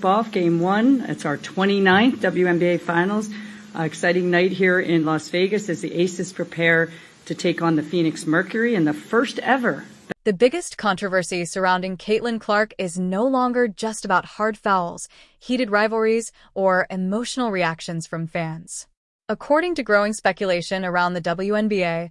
Basketball, Game 1. It's our 29th WNBA Finals. Exciting night here in Las Vegas as the Aces prepare to take on the Phoenix Mercury in the first ever. The biggest controversy surrounding Caitlin Clark is no longer just about hard fouls, heated rivalries, or emotional reactions from fans. According to growing speculation around the WNBA,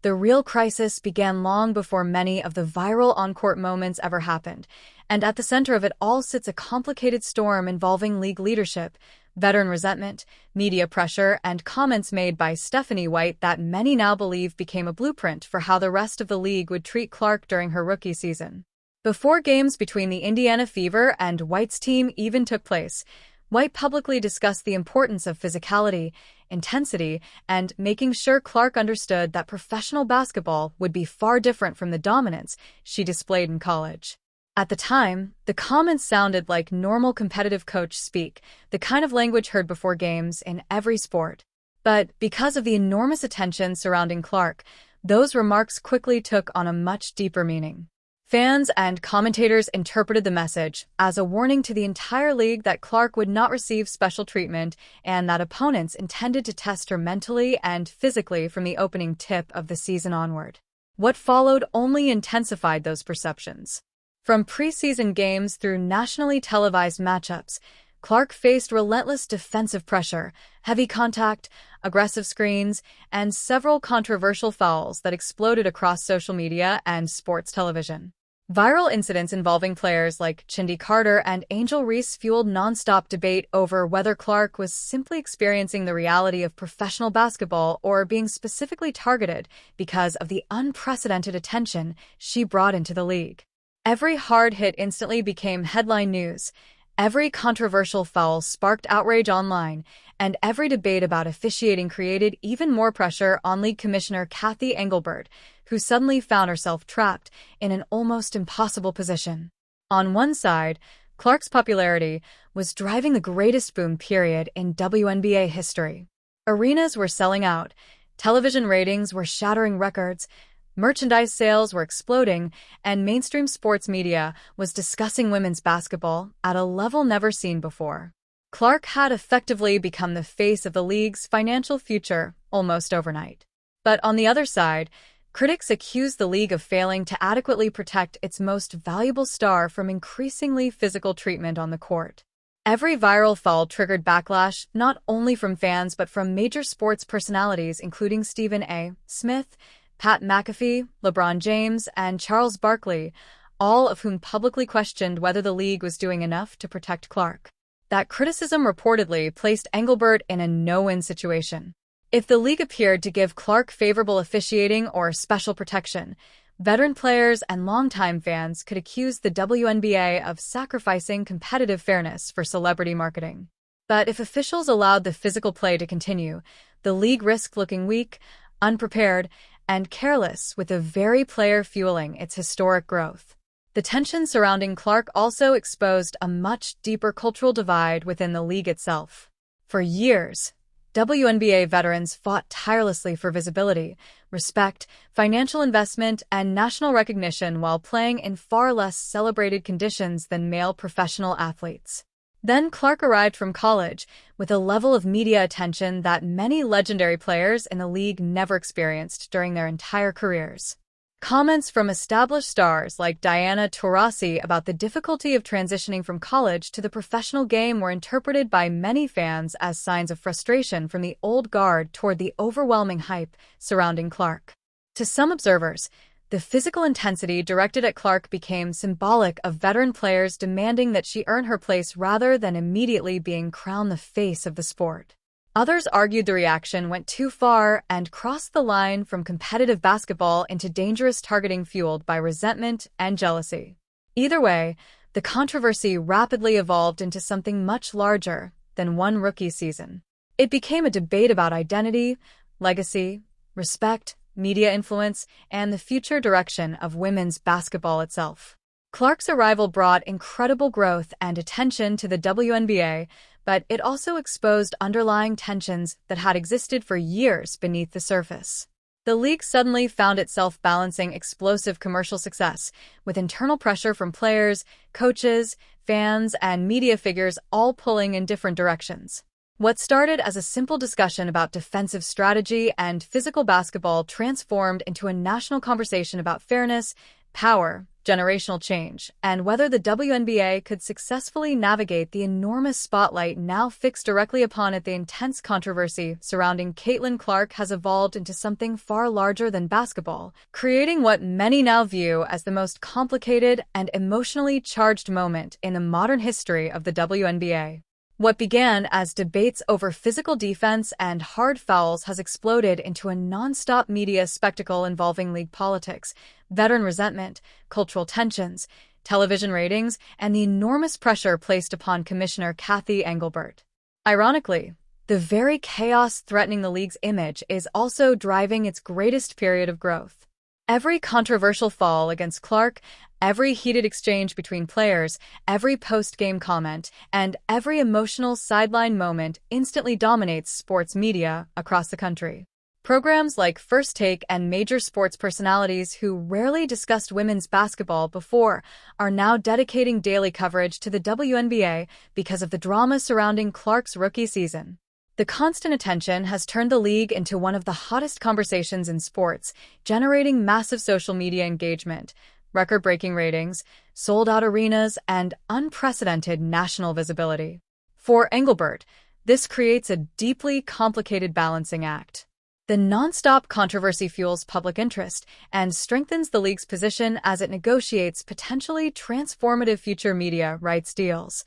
the real crisis began long before many of the viral on-court moments ever happened, and at the center of it all sits a complicated storm involving league leadership, veteran resentment, media pressure, and comments made by Stephanie White that many now believe became a blueprint for how the rest of the league would treat Clark during her rookie season. Before games between the Indiana Fever and White's team even took place, White publicly discussed the importance of physicality, intensity, and making sure Clark understood that professional basketball would be far different from the dominance she displayed in college. At the time, the comments sounded like normal competitive coach speak, the kind of language heard before games in every sport. But because of the enormous attention surrounding Clark, those remarks quickly took on a much deeper meaning. Fans and commentators interpreted the message as a warning to the entire league that Clark would not receive special treatment and that opponents intended to test her mentally and physically from the opening tip of the season onward. What followed only intensified those perceptions. From preseason games through nationally televised matchups, Clark faced relentless defensive pressure, heavy contact, aggressive screens, and several controversial fouls that exploded across social media and sports television. Viral incidents involving players like Chindy Carter and Angel Reese fueled nonstop debate over whether Clark was simply experiencing the reality of professional basketball or being specifically targeted because of the unprecedented attention she brought into the league. Every hard hit instantly became headline news. Every controversial foul sparked outrage online, and every debate about officiating created even more pressure on League Commissioner Cathy Engelbert, who suddenly found herself trapped in an almost impossible position. On one side, Clark's popularity was driving the greatest boom period in WNBA history. Arenas were selling out, television ratings were shattering records, merchandise sales were exploding, and mainstream sports media was discussing women's basketball at a level never seen before. Clark had effectively become the face of the league's financial future almost overnight. But on the other side, critics accused the league of failing to adequately protect its most valuable star from increasingly physical treatment on the court. Every viral foul triggered backlash not only from fans but from major sports personalities including Stephen A. Smith, Pat McAfee, LeBron James, and Charles Barkley, all of whom publicly questioned whether the league was doing enough to protect Clark. That criticism reportedly placed Engelbert in a no-win situation. If the league appeared to give Clark favorable officiating or special protection, veteran players and longtime fans could accuse the WNBA of sacrificing competitive fairness for celebrity marketing. But if officials allowed the physical play to continue, the league risked looking weak, unprepared, and careless with the very player fueling its historic growth. The tension surrounding Clark also exposed a much deeper cultural divide within the league itself. For years, WNBA veterans fought tirelessly for visibility, respect, financial investment, and national recognition while playing in far less celebrated conditions than male professional athletes. Then Clark arrived from college with a level of media attention that many legendary players in the league never experienced during their entire careers. Comments from established stars like Diana Taurasi about the difficulty of transitioning from college to the professional game were interpreted by many fans as signs of frustration from the old guard toward the overwhelming hype surrounding Clark. To some observers, the physical intensity directed at Clark became symbolic of veteran players demanding that she earn her place rather than immediately being crowned the face of the sport. Others argued the reaction went too far and crossed the line from competitive basketball into dangerous targeting fueled by resentment and jealousy. Either way, the controversy rapidly evolved into something much larger than one rookie season. It became a debate about identity, legacy, respect, media influence, and the future direction of women's basketball itself. Clark's arrival brought incredible growth and attention to the WNBA, but it also exposed underlying tensions that had existed for years beneath the surface. The league suddenly found itself balancing explosive commercial success with internal pressure from players, coaches, fans, and media figures all pulling in different directions. What started as a simple discussion about defensive strategy and physical basketball transformed into a national conversation about fairness, power, generational change, and whether the WNBA could successfully navigate the enormous spotlight now fixed directly upon it. The intense controversy surrounding Caitlin Clark has evolved into something far larger than basketball, creating what many now view as the most complicated and emotionally charged moment in the modern history of the WNBA. What began as debates over physical defense and hard fouls has exploded into a non-stop media spectacle involving league politics, veteran resentment, cultural tensions, television ratings, and the enormous pressure placed upon Commissioner Cathy Engelbert. Ironically, the very chaos threatening the league's image is also driving its greatest period of growth. Every controversial fall against Clark, every heated exchange between players, every post-game comment, and every emotional sideline moment instantly dominates sports media across the country. Programs like First Take and major sports personalities who rarely discussed women's basketball before are now dedicating daily coverage to the WNBA because of the drama surrounding Clark's rookie season. The constant attention has turned the league into one of the hottest conversations in sports, generating massive social media engagement, record-breaking ratings, sold-out arenas, and unprecedented national visibility. For Engelbert, this creates a deeply complicated balancing act. The non-stop controversy fuels public interest and strengthens the league's position as it negotiates potentially transformative future media rights deals.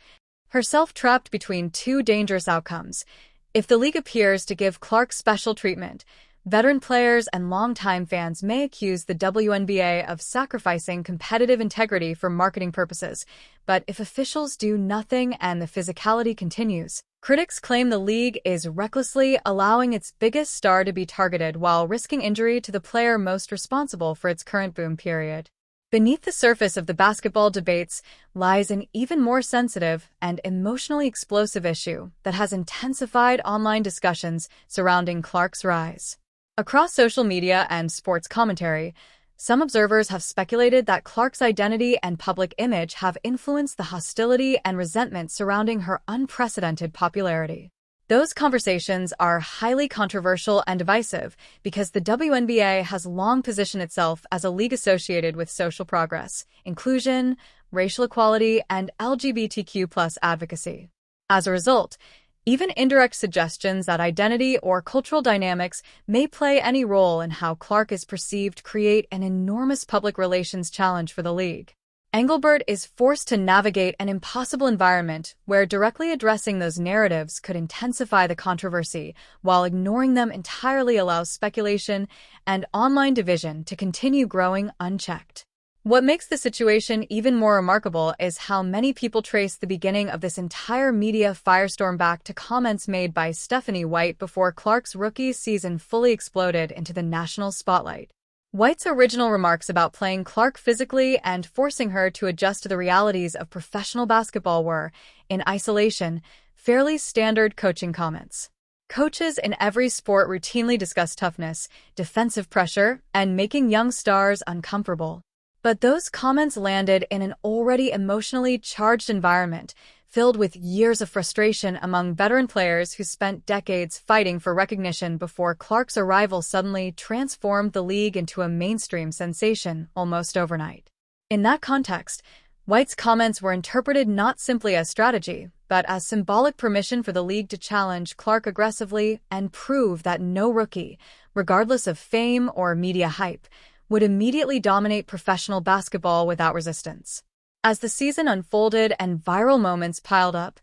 Herself trapped between two dangerous outcomes. If the league appears to give Clark special treatment, veteran players and longtime fans may accuse the WNBA of sacrificing competitive integrity for marketing purposes. But if officials do nothing and the physicality continues, critics claim the league is recklessly allowing its biggest star to be targeted while risking injury to the player most responsible for its current boom period. Beneath the surface of the basketball debates lies an even more sensitive and emotionally explosive issue that has intensified online discussions surrounding Clark's rise. Across social media and sports commentary, some observers have speculated that Clark's identity and public image have influenced the hostility and resentment surrounding her unprecedented popularity. Those conversations are highly controversial and divisive because the WNBA has long positioned itself as a league associated with social progress, inclusion, racial equality, and LGBTQ+ advocacy. As a result, even indirect suggestions that identity or cultural dynamics may play any role in how Clark is perceived create an enormous public relations challenge for the league. Engelbert is forced to navigate an impossible environment where directly addressing those narratives could intensify the controversy, while ignoring them entirely allows speculation and online division to continue growing unchecked. What makes the situation even more remarkable is how many people trace the beginning of this entire media firestorm back to comments made by Stephanie White before Clark's rookie season fully exploded into the national spotlight. White's original remarks about playing Clark physically and forcing her to adjust to the realities of professional basketball were, in isolation, fairly standard coaching comments. Coaches in every sport routinely discuss toughness, defensive pressure, and making young stars uncomfortable. But those comments landed in an already emotionally charged environment, filled with years of frustration among veteran players who spent decades fighting for recognition before Clark's arrival suddenly transformed the league into a mainstream sensation almost overnight. In that context, White's comments were interpreted not simply as strategy, but as symbolic permission for the league to challenge Clark aggressively and prove that no rookie, regardless of fame or media hype, would immediately dominate professional basketball without resistance. As the season unfolded and viral moments piled up,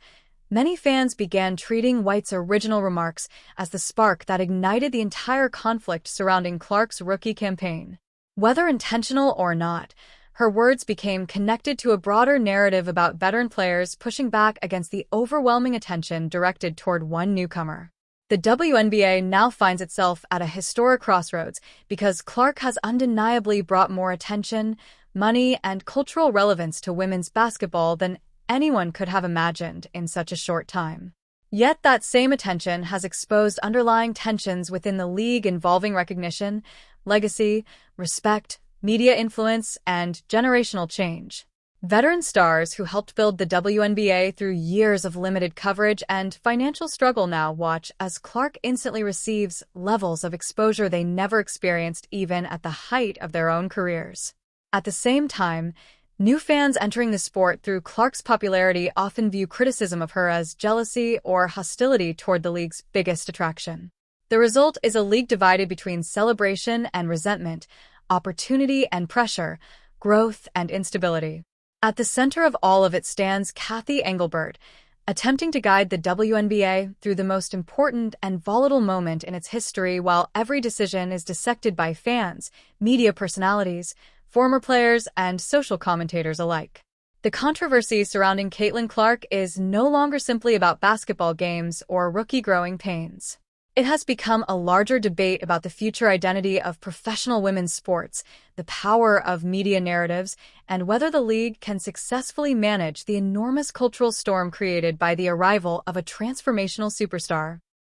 many fans began treating White's original remarks as the spark that ignited the entire conflict surrounding Clark's rookie campaign. Whether intentional or not, her words became connected to a broader narrative about veteran players pushing back against the overwhelming attention directed toward one newcomer. The WNBA now finds itself at a historic crossroads because Clark has undeniably brought more attention, money, and cultural relevance to women's basketball than anyone could have imagined in such a short time. Yet that same attention has exposed underlying tensions within the league involving recognition, legacy, respect, media influence, and generational change. Veteran stars who helped build the WNBA through years of limited coverage and financial struggle now watch as Clark instantly receives levels of exposure they never experienced even at the height of their own careers. At the same time, new fans entering the sport through Clark's popularity often view criticism of her as jealousy or hostility toward the league's biggest attraction. The result is a league divided between celebration and resentment, opportunity and pressure, growth and instability. At the center of all of it stands Kathy Engelbert, attempting to guide the WNBA through the most important and volatile moment in its history while every decision is dissected by fans, media personalities, former players, and social commentators alike. The controversy surrounding Caitlin Clark is no longer simply about basketball games or rookie growing pains. It has become a larger debate about the future identity of professional women's sports, the power of media narratives, and whether the league can successfully manage the enormous cultural storm created by the arrival of a transformational superstar.